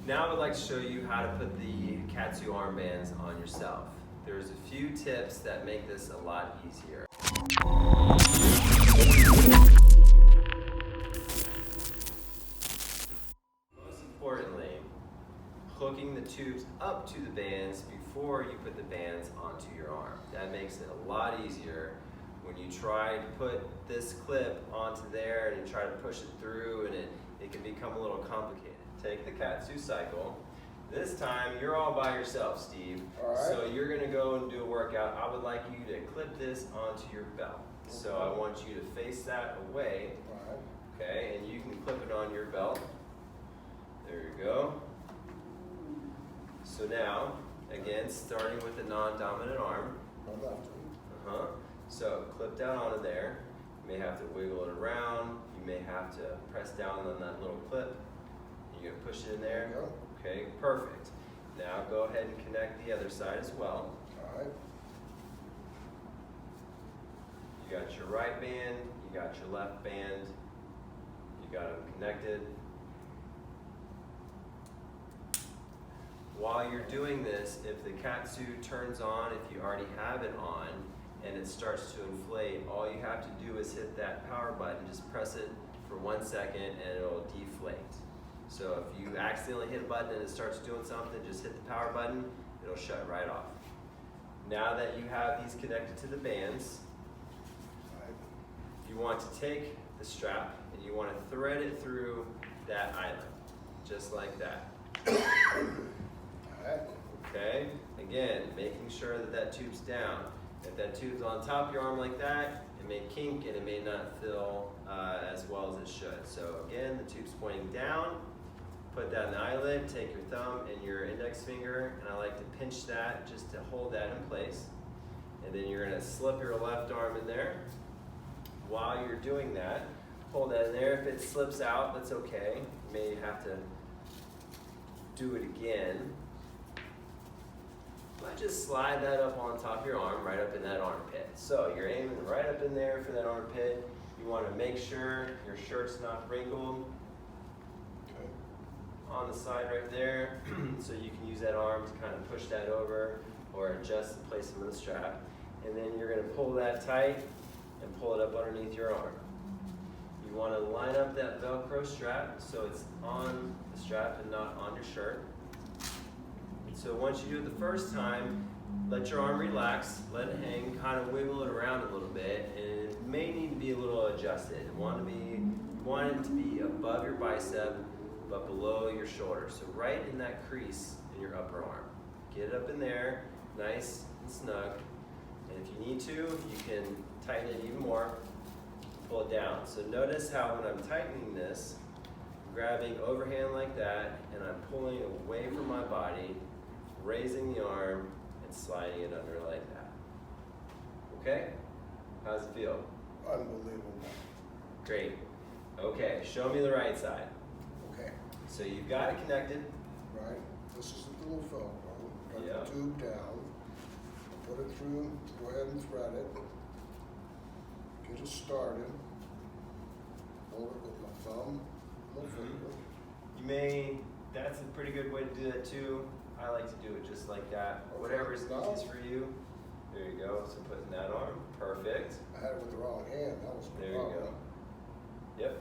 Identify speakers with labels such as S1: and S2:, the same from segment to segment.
S1: Now I would like to show you how to put the KAATSU armbands on yourself. There's a few tips that make this a lot easier. Most importantly, hooking the tubes up to the bands before you put the bands onto your arm. That makes it a lot easier when you try to put this clip onto there and you try to push it through, and it can become a little complicated. Take the KAATSU cycle. This time you're all by yourself, Steve.
S2: All right.
S1: So you're gonna go and do a workout. I would like you to clip this onto your belt. Okay. So I want you to face that away.
S2: All right. Okay,
S1: and you can clip it on your belt. There you go. So now, again, starting with the non-dominant arm. So clip down onto there. You may have to wiggle it around. You may have to press down on that little clip. You're gonna push it in there. Okay, perfect. Now go ahead and connect the other side as well.
S2: All right.
S1: You got your right band, you got your left band, you got them connected. While you're doing this, if the KAATSU turns on, if you already have it on, and it starts to inflate, all you have to do is hit that power button, just press it for 1 second and it'll deflate. So if you accidentally hit a button and it starts doing something, just hit the power button, it'll shut right off. Now that you have these connected to the bands, you want to take the strap and you want to thread it through that island, just like that. Okay, again, making sure that that tube's down. If that tube's on top of your arm like that, it may kink and it may not fill as well as it should. So again, the tube's pointing down. Put that in the eyelid, take your thumb and your index finger, and I like to pinch that just to hold that in place. And then you're gonna slip your left arm in there. While you're doing that, hold that in there. If it slips out, that's okay. You may have to do it again. But just slide that up on top of your arm, right up in that armpit. So you're aiming right up in there for that armpit. You wanna make sure your shirt's not wrinkled. On the side right there, so you can use that arm to kind of push that over or adjust the placement of the strap. And then you're gonna pull that tight and pull it up underneath your arm. You wanna line up that Velcro strap so it's on the strap and not on your shirt. So once you do it the first time, let your arm relax, let it hang, kind of wiggle it around a little bit, and it may need to be a little adjusted. You want it to be above your bicep, but below your shoulder. So right in that crease in your upper arm. Get it up in there, nice and snug. And if you need to, you can tighten it even more, pull it down. So notice how when I'm tightening this, I'm grabbing overhand like that, and I'm pulling away from my body, raising the arm, and sliding it under like that. Okay? How's it feel?
S2: Unbelievable.
S1: Great. Okay, show me the right side.
S2: Okay.
S1: So you've got it connected.
S2: Right. This is the little Velcro. Got
S1: Yeah.
S2: the tube down. Put it through. Go ahead and thread it. Get it started. Hold it with my thumb. My finger.
S1: That's a pretty good way to do that too. I like to do it just like that.
S2: Okay.
S1: Whatever is easiest for you. There you go. So putting that arm. Perfect.
S2: I had it with the wrong hand. That was
S1: There
S2: my
S1: you
S2: problem.
S1: go. Yep.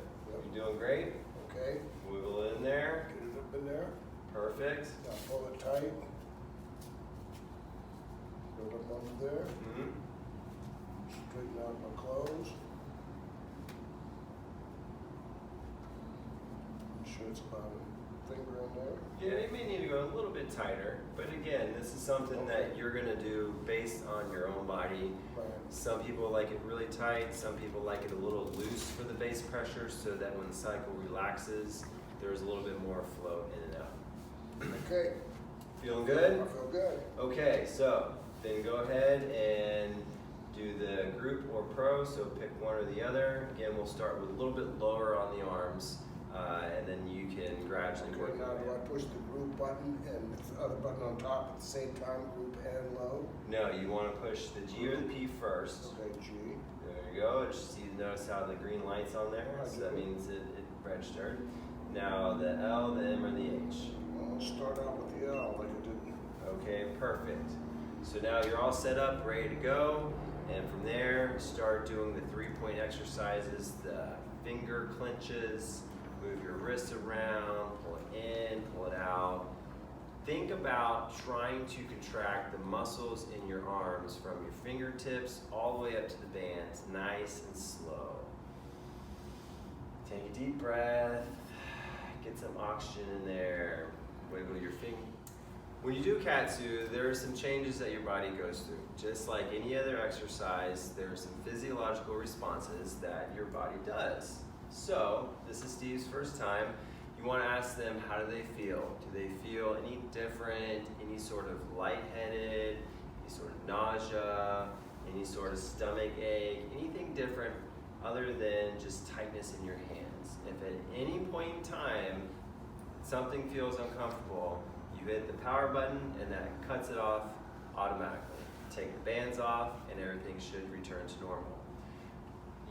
S1: You're doing great.
S2: Okay.
S1: Wiggle it in there.
S2: Get it up in there.
S1: Perfect.
S2: Now pull it tight. Go up under there. Straighten out my clothes. Make sure it's about a finger in there.
S1: Yeah, you may need to go a little bit tighter, but again, this is something that you're gonna do based on your own body.
S2: Right.
S1: Some people like it really tight, some people like it a little loose for the base pressure so that when the cycle relaxes, there's a little bit more flow in and out.
S2: Okay.
S1: Feeling good?
S2: I feel good.
S1: Okay, so then go ahead and do the group or pro, so pick one or the other. Again, we'll start with a little bit lower on the arms, and then you can gradually work
S2: Now,
S1: your way
S2: do I
S1: up.
S2: push the group button and the other button on top at the same time, group and low?
S1: No, you want to push the G or the P first.
S2: Okay, G.
S1: There you go. Just notice how the green light's on there, so that means it registered. Now the L, the M, or the H. Perfect. So now you're all set up, ready to go. And from there, start doing the 3-point exercises, the finger clenches, move your wrists around, pull it in, pull it out. Think about trying to contract the muscles in your arms from your fingertips all the way up to the bands, nice and slow. Take a deep breath, get some oxygen in there, wiggle your finger. When you do KAATSU, there are some changes that your body goes through. Just like any other exercise, there are some physiological responses that your body does. So, this is Steve's first time. You want to ask them, how do they feel? Do they feel any different, any sort of lightheaded, any sort of nausea, any sort of stomach ache, anything different other than just tightness in your hands? If at any point in time something feels uncomfortable, you hit the power button and that cuts it off automatically. Take the bands off and everything should return to normal.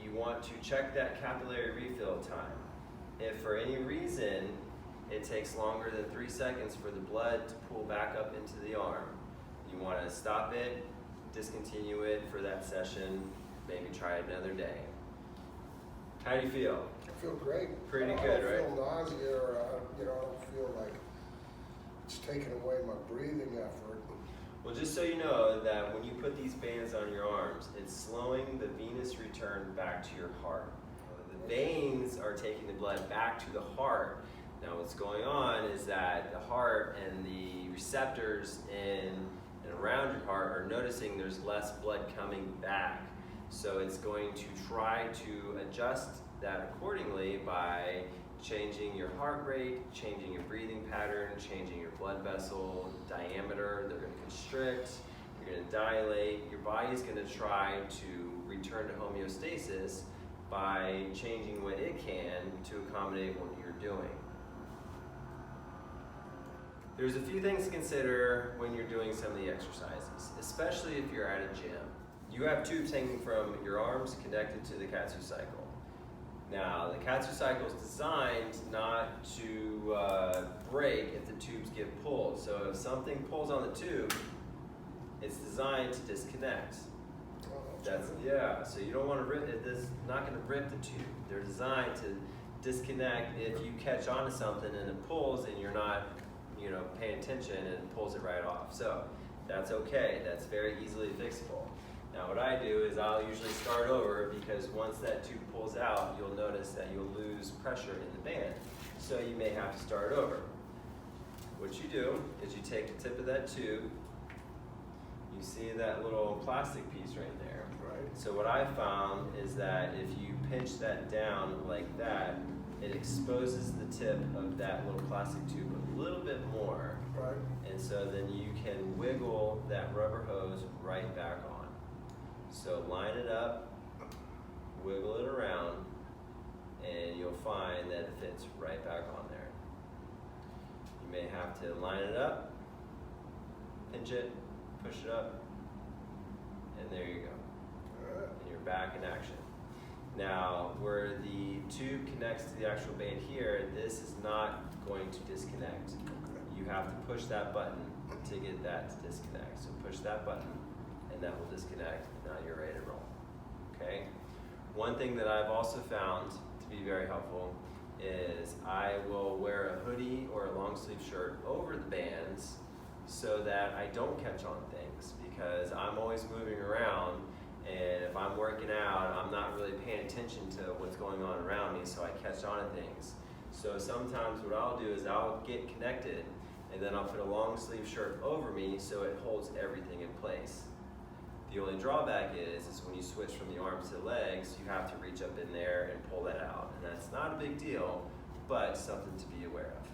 S1: You want to check that capillary refill time. If for any reason it takes longer than 3 seconds for the blood to pool back up into the arm, you want to stop it, discontinue it for that session, maybe try it another day. How do you feel?
S2: I feel great.
S1: Pretty good, right?
S2: I don't feel nausea or I don't feel like it's taking away my breathing effort.
S1: Well, just so you know that when you put these bands on your arms, it's slowing the venous return back to your heart. The veins are taking the blood back to the heart. Now what's going on is that the heart and the receptors in and around your heart are noticing there's less blood coming back. So it's going to try to adjust that accordingly by changing your heart rate, changing your breathing pattern, changing your blood vessel diameter. They're going to constrict, you're going to dilate. Your body's going to try to return to homeostasis by changing what it can to accommodate what you're doing. There's a few things to consider when you're doing some of the exercises, especially if you're at a gym. You have tubes hanging from your arms connected to the KAATSU cycle. Now, the KAATSU cycle is designed not to break if the tubes get pulled. So if something pulls on the tube, it's designed to disconnect. So you don't want to rip it. This is not going to rip the tube. They're designed to disconnect if you catch on to something and it pulls and you're not, paying attention and it pulls it right off. So that's okay. That's very easily fixable. Now what I do is I'll usually start over because once that tube pulls out, you'll notice that you'll lose pressure in the band. So you may have to start over. What you do is you take the tip of that tube, you see that little plastic piece right there.
S2: Right.
S1: So what I found is that if you pinch that down like that, it exposes the tip of that little plastic tube a little bit more.
S2: Right.
S1: And so then you can wiggle that rubber hose right back on. So line it up, wiggle it around, and you'll find that it fits right back on there. You may have to line it up, pinch it, push it up, and there you go. And you're back in action. Now, where the tube connects to the actual band here, this is not going to disconnect. You have to push that button to get that to disconnect. So push that button, and that will disconnect. Now you're ready to roll. Okay? One thing that I've also found to be very helpful is I will wear a hoodie or a long sleeve shirt over the bands so that I don't catch on things, because I'm always moving around, and if I'm working out, I'm not really paying attention to what's going on around me, so I catch on to things. So sometimes what I'll do is I'll get connected, and then I'll put a long sleeve shirt over me so it holds everything in place. The only drawback is when you switch from the arms to the legs, you have to reach up in there and pull that out. And that's not a big deal, but something to be aware of.